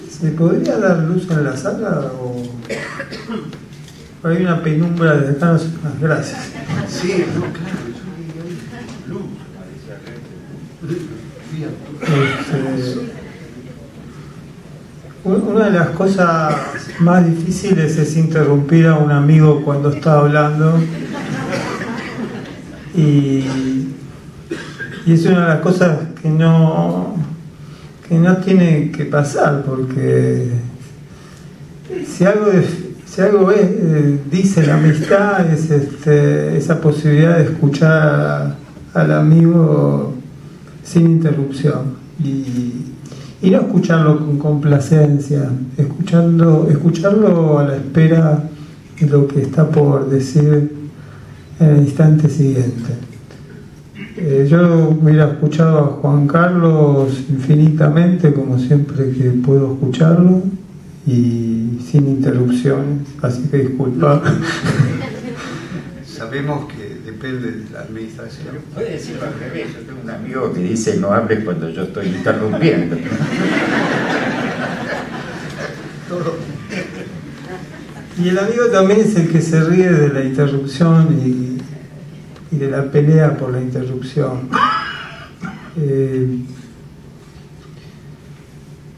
¿Se podría dar luz en la sala o hay una penumbra de acá? Gracias. Sí, no, claro, luz. Una de las cosas más difíciles es interrumpir a un amigo cuando está hablando y es una de las cosas que no tiene que pasar, porque si algo dice la amistad es esa posibilidad de escuchar al amigo sin interrupción y no escucharlo con complacencia, escucharlo a la espera de lo que está por decir en el instante siguiente. Yo hubiera escuchado a Juan Carlos infinitamente, como siempre que puedo escucharlo, y sin interrupciones, así que disculpa. Sabemos que depende de la administración. Puede decirlo al revés. Yo tengo un amigo que dice no hables cuando yo estoy interrumpiendo. Y el amigo también es el que se ríe de la interrupción y de la pelea por la interrupción.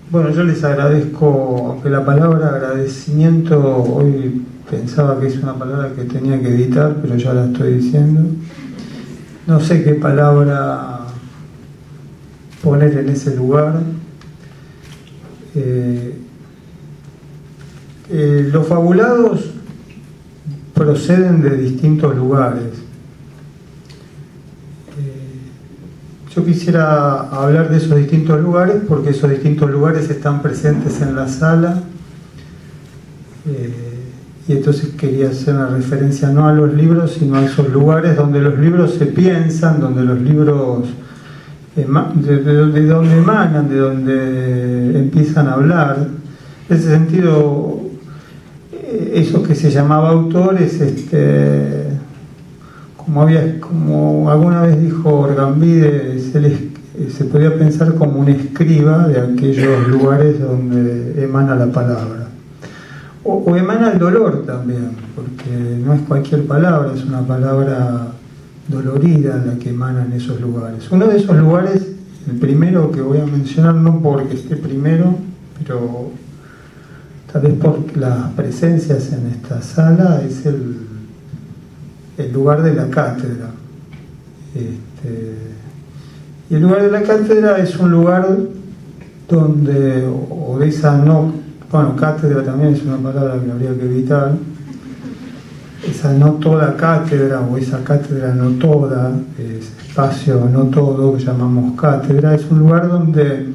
Bueno, yo les agradezco, aunque la palabra agradecimiento hoy pensaba que es una palabra que tenía que evitar, pero ya la estoy diciendo. No sé qué palabra poner en ese lugar. Los fabulados proceden de distintos lugares. Yo quisiera hablar de esos distintos lugares porque esos distintos lugares están presentes en la sala, y entonces quería hacer una referencia no a los libros sino a esos lugares donde los libros se piensan, donde los libros de donde emanan, de donde empiezan a hablar. En ese sentido, eso que se llamaba autores, como alguna vez dijo Orgambide, se podía pensar como un escriba de aquellos lugares donde emana la palabra. O emana el dolor también, porque no es cualquier palabra, es una palabra dolorida la que emana en esos lugares. Uno de esos lugares, el primero que voy a mencionar, no porque esté primero, pero tal vez por las presencias en esta sala, es el lugar de la cátedra. Y el lugar de la cátedra es un lugar donde, o de esa cátedra también es una palabra que habría que evitar, esa no toda cátedra, o esa cátedra no toda, ese espacio no todo que llamamos cátedra, es un lugar donde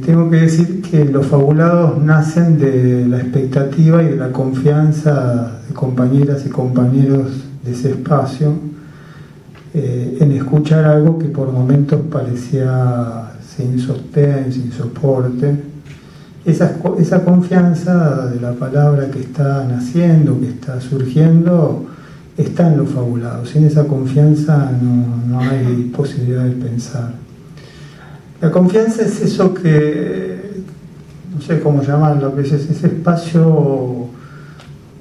tengo que decir que los fabulados nacen de la expectativa y de la confianza de compañeras y compañeros de ese espacio en escuchar algo que por momentos parecía sin sostén, sin soporte. Esa confianza de la palabra que está naciendo, que está surgiendo, está en los fabulados. Sin esa confianza no hay posibilidad de pensar. La confianza es eso que, no sé cómo llamarlo, a veces ese espacio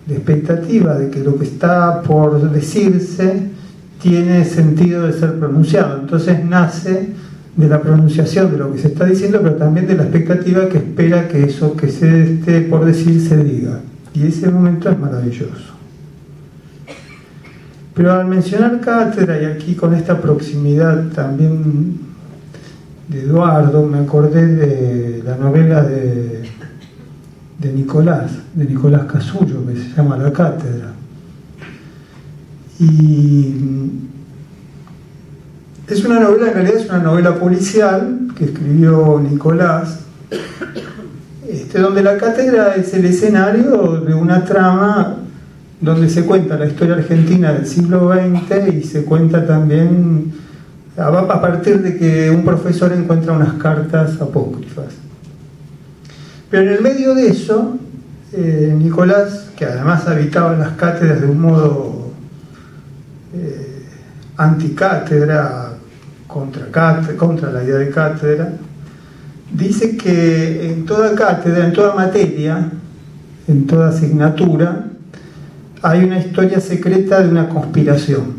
de expectativa de que lo que está por decirse tiene sentido de ser pronunciado. Entonces nace de la pronunciación de lo que se está diciendo, pero también de la expectativa que espera que eso que se esté por decir se diga. Y ese momento es maravilloso. Pero al mencionar cátedra, y aquí con esta proximidad también de Eduardo, me acordé de la novela de Nicolás Casullo, que se llama La Cátedra. Y es una novela, en realidad es una novela policial que escribió Nicolás, donde la cátedra es el escenario de una trama donde se cuenta la historia argentina del siglo XX y se cuenta también a partir de que un profesor encuentra unas cartas apócrifas. Pero en el medio de eso, Nicolás, que además habitaba las cátedras de un modo anticátedra, contra la idea de cátedra, dice que en toda cátedra, en toda materia, en toda asignatura, hay una historia secreta de una conspiración.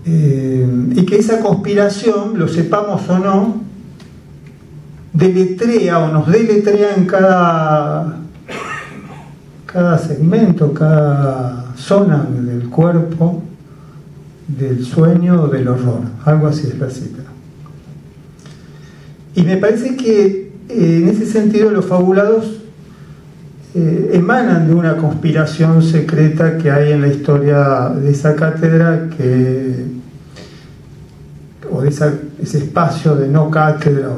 Y que esa conspiración, lo sepamos o no, deletrea o nos deletrea en cada segmento, cada zona del cuerpo, del sueño o del horror. Algo así es la cita. Y me parece que en ese sentido los fabulados emanan de una conspiración secreta que hay en la historia de esa cátedra, o de ese espacio de no cátedra,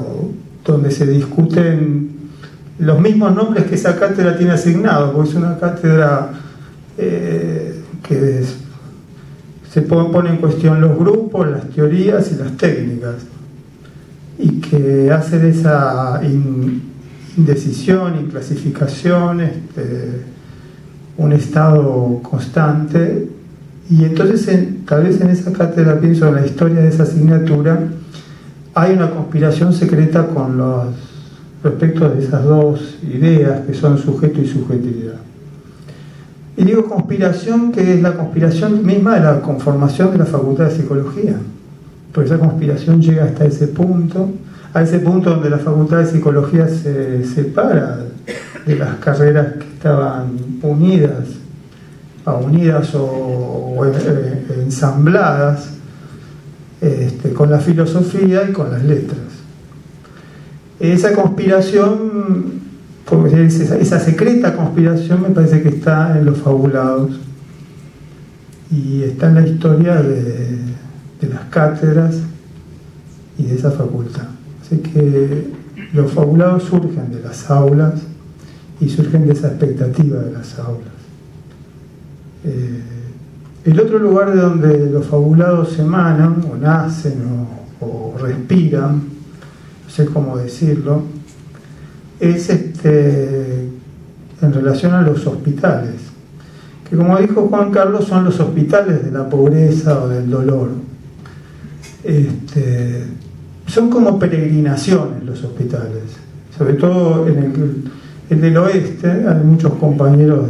donde se discuten los mismos nombres que esa cátedra tiene asignados, porque es una cátedra que se pone en cuestión los grupos, las teorías y las técnicas, y que hace de esa indecisión y clasificación un estado constante. Y entonces tal vez en esa cátedra, pienso en la historia de esa asignatura, hay una conspiración secreta respecto de esas dos ideas que son sujeto y subjetividad. Y digo conspiración, que es la conspiración misma de la conformación de la Facultad de Psicología, porque esa conspiración llega hasta ese punto, a ese punto donde la Facultad de Psicología se separa de las carreras que estaban unidas o ensambladas con la filosofía y con las letras. Esa conspiración, esa secreta conspiración, me parece que está en los fabulados y está en la historia de las cátedras y de esa facultad. Así que los fabulados surgen de las aulas y surgen de esa expectativa de las aulas. El otro lugar de donde los fabulados emanan o nacen o respiran, no sé cómo decirlo, es en relación a los hospitales, que como dijo Juan Carlos, son los hospitales de la pobreza o del dolor. Son como peregrinaciones los hospitales, sobre todo en el del oeste. Hay muchos compañeras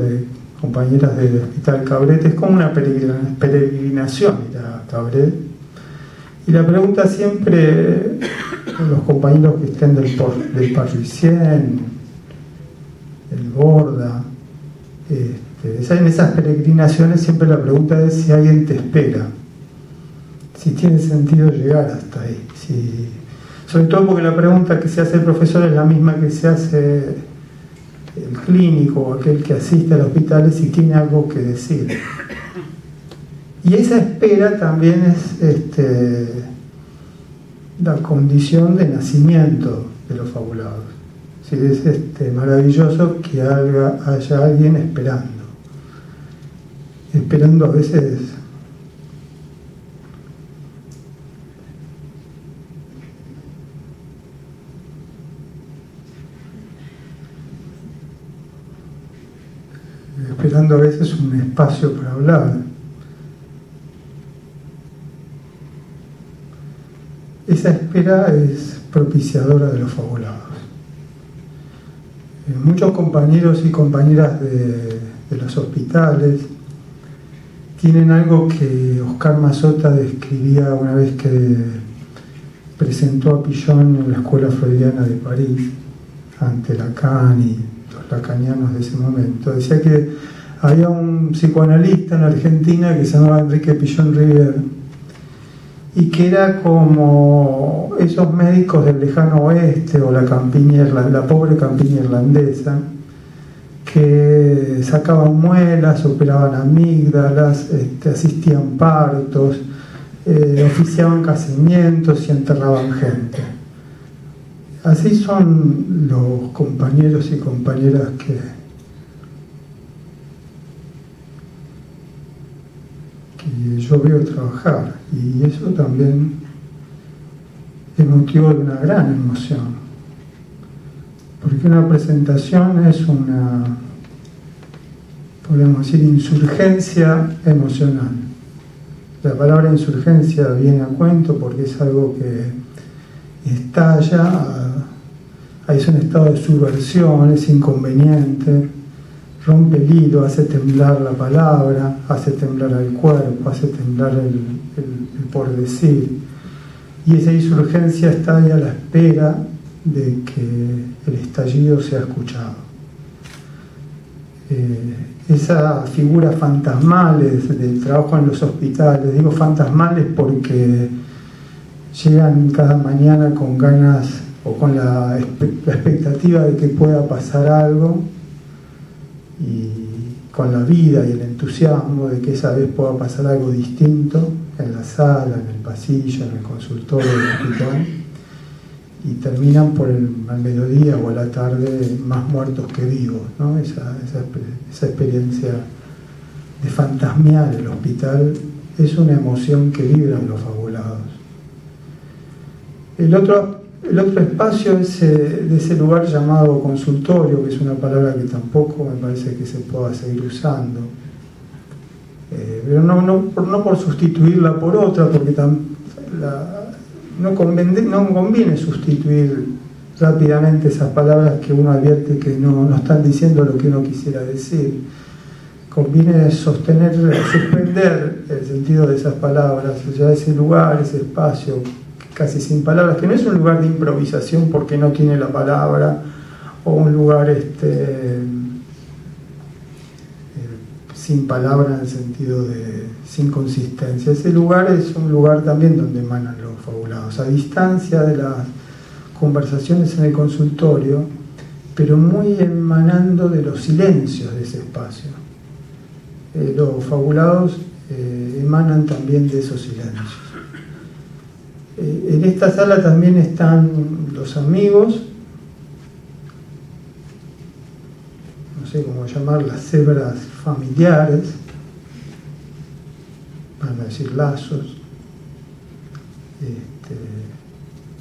del Hospital Cabret, es como una peregrinación ir a Cabret. Y la pregunta siempre, los compañeros que estén del Parricien, el Borda, en esas peregrinaciones siempre la pregunta es si alguien te espera, si tiene sentido llegar hasta ahí, sobre todo porque la pregunta que se hace el profesor es la misma que se hace el clínico o aquel que asiste al hospital, si tiene algo que decir. Y esa espera también es la condición de nacimiento de los fabulados. ¿Sí? Es maravilloso que haya alguien esperando a veces un espacio para hablar. Esa espera es propiciadora de los fabulados. Muchos compañeros y compañeras de los hospitales tienen algo que Oscar Mazota describía una vez que presentó a Pillon en la Escuela Freudiana de París ante Lacan y los lacanianos de ese momento. Decía que había un psicoanalista en Argentina que se llamaba Enrique Pillon Rivière y que era como esos médicos del lejano oeste o la pobre campiña irlandesa, que sacaban muelas, operaban amígdalas, asistían partos, oficiaban casamientos y enterraban gente. Así son los compañeros y compañeras que yo veo trabajar, y eso también es motivo de una gran emoción, porque una presentación es podemos decir, insurgencia emocional. La palabra insurgencia viene a cuento porque es algo que estalla, ahí es un estado de subversión, es inconveniente, rompe el hilo, hace temblar la palabra, hace temblar el cuerpo, hace temblar el por decir, y esa insurgencia está ahí a la espera de que el estallido sea escuchado. Esas figuras fantasmales del trabajo en los hospitales, digo fantasmales porque llegan cada mañana con ganas o con la expectativa de que pueda pasar algo, y con la vida y el entusiasmo de que esa vez pueda pasar algo distinto en la sala, en el pasillo, en el consultorio del hospital, y terminan al mediodía o a la tarde más muertos que vivos, ¿no? Esa experiencia de fantasmear el hospital es una emoción que vibran los fabulados. El otro espacio es de ese lugar llamado consultorio, que es una palabra que tampoco me parece que se pueda seguir usando, pero no por sustituirla por otra, porque no conviene sustituir rápidamente esas palabras que uno advierte que no están diciendo lo que uno quisiera decir. Conviene suspender el sentido de esas palabras, o sea, ese lugar, ese espacio casi sin palabras, que no es un lugar de improvisación porque no tiene la palabra, o un lugar sin palabra en el sentido de sin consistencia. Ese lugar es un lugar también donde emanan los fabulados, a distancia de las conversaciones en el consultorio, pero muy emanando de los silencios de ese espacio. Los fabulados emanan también de esos silencios. En esta sala también están los amigos, no sé cómo llamar, las cebras familiares, van a decir lazos,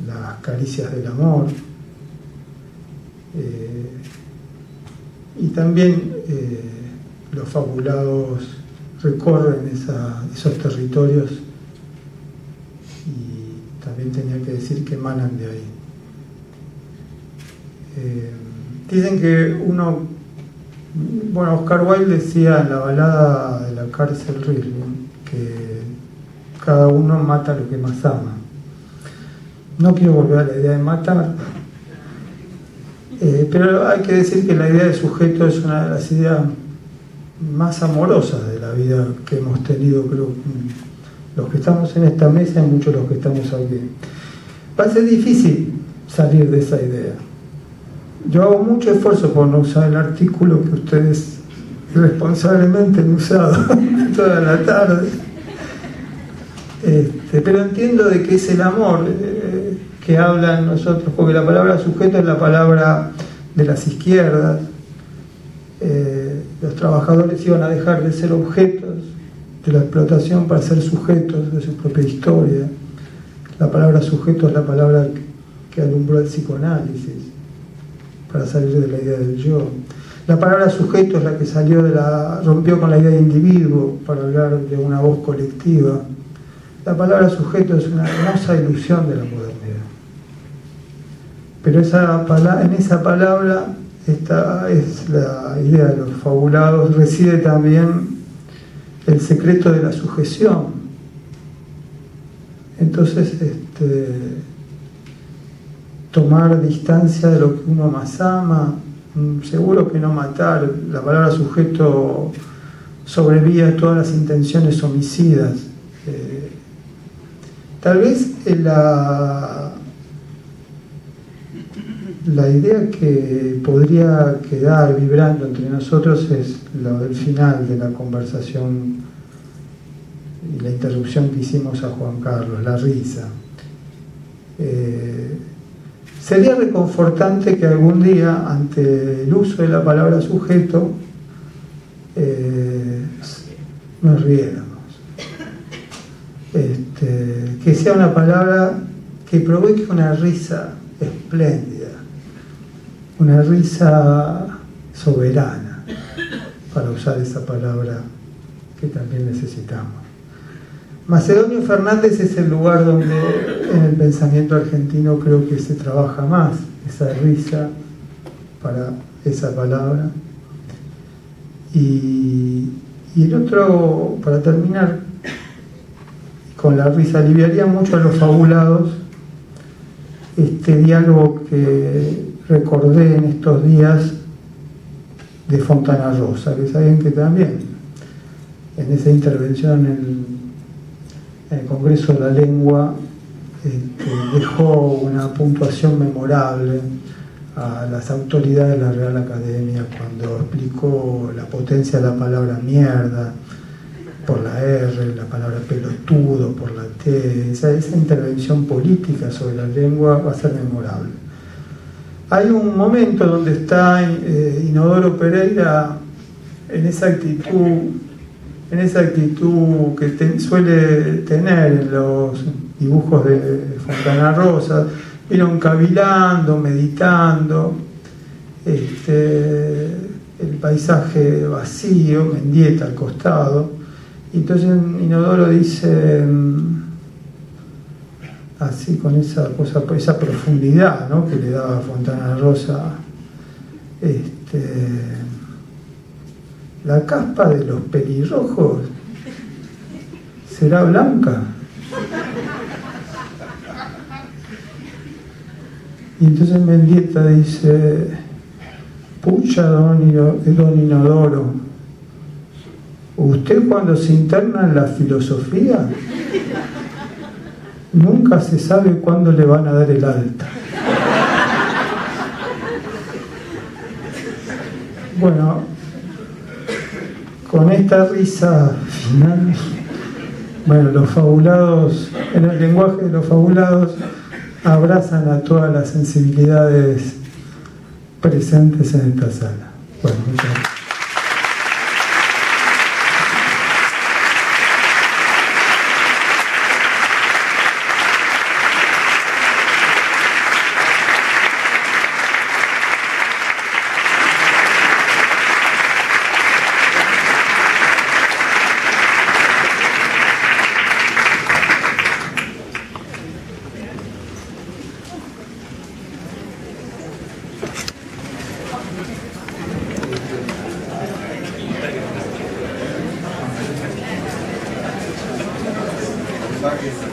las caricias del amor, y también los fabulados recorren esos territorios, y también tenía que decir que emanan de ahí. Dicen que Oscar Wilde decía en la balada de la cárcel Rilling que cada uno mata lo que más ama. No quiero volver a la idea de matar, pero hay que decir que la idea de sujeto es una de las ideas más amorosas de la vida que hemos tenido, creo, los que estamos en esta mesa y muchos de los que estamos aquí. Va a ser difícil salir de esa idea. Yo hago mucho esfuerzo por no usar el artículo que ustedes irresponsablemente han usado toda la tarde, pero entiendo de que es el amor que hablan nosotros, porque la palabra sujeto es la palabra de las izquierdas. Los trabajadores iban a dejar de ser objetos de la explotación para ser sujetos de su propia historia. La palabra sujeto es la palabra que alumbró el psicoanálisis para salir de la idea del yo. La palabra sujeto es la que rompió con la idea de individuo para hablar de una voz colectiva. La palabra sujeto es una hermosa ilusión de la modernidad. Pero en esa palabra, esta es la idea de los fabulados, reside también el secreto de la sujeción. Entonces, tomar distancia de lo que uno más ama, seguro que no matar. La palabra sujeto sobrevive a todas las intenciones homicidas. Tal vez la idea que podría quedar vibrando entre nosotros es lo del final de la conversación y la interrupción que hicimos a Juan Carlos, la risa. Sería reconfortante que algún día, ante el uso de la palabra sujeto, nos riéramos. Que sea una palabra que provoque una risa espléndida, una risa soberana, para usar esa palabra que también necesitamos. Macedonio Fernández es el lugar donde en el pensamiento argentino creo que se trabaja más esa risa para esa palabra. Y el otro, para terminar con la risa, aliviaría mucho a los fabulados este diálogo que recordé en estos días de Fontana Rosa, que saben que también en esa intervención en el Congreso de la Lengua dejó una puntuación memorable a las autoridades de la Real Academia cuando explicó la potencia de la palabra mierda por la R, la palabra pelotudo por la T. Esa intervención política sobre la lengua va a ser memorable. Hay un momento donde está Inodoro Pereira en esa actitud que suele tener en los dibujos de Fontana Rosa, vieron cavilando, meditando, el paisaje vacío, Mendieta al costado, y entonces Inodoro dice, así con esa cosa, esa profundidad, ¿no?, que le daba Fontana Rosa, la caspa de los pelirrojos será blanca. Y entonces Mendieta dice, pucha, don Inodoro, usted cuando se interna en la filosofía nunca se sabe cuándo le van a dar el alta. Bueno, con esta risa final, bueno, los fabulados, en el lenguaje de los fabulados, abrazan a todas las sensibilidades presentes en esta sala. Bueno, muchas gracias. Gracias.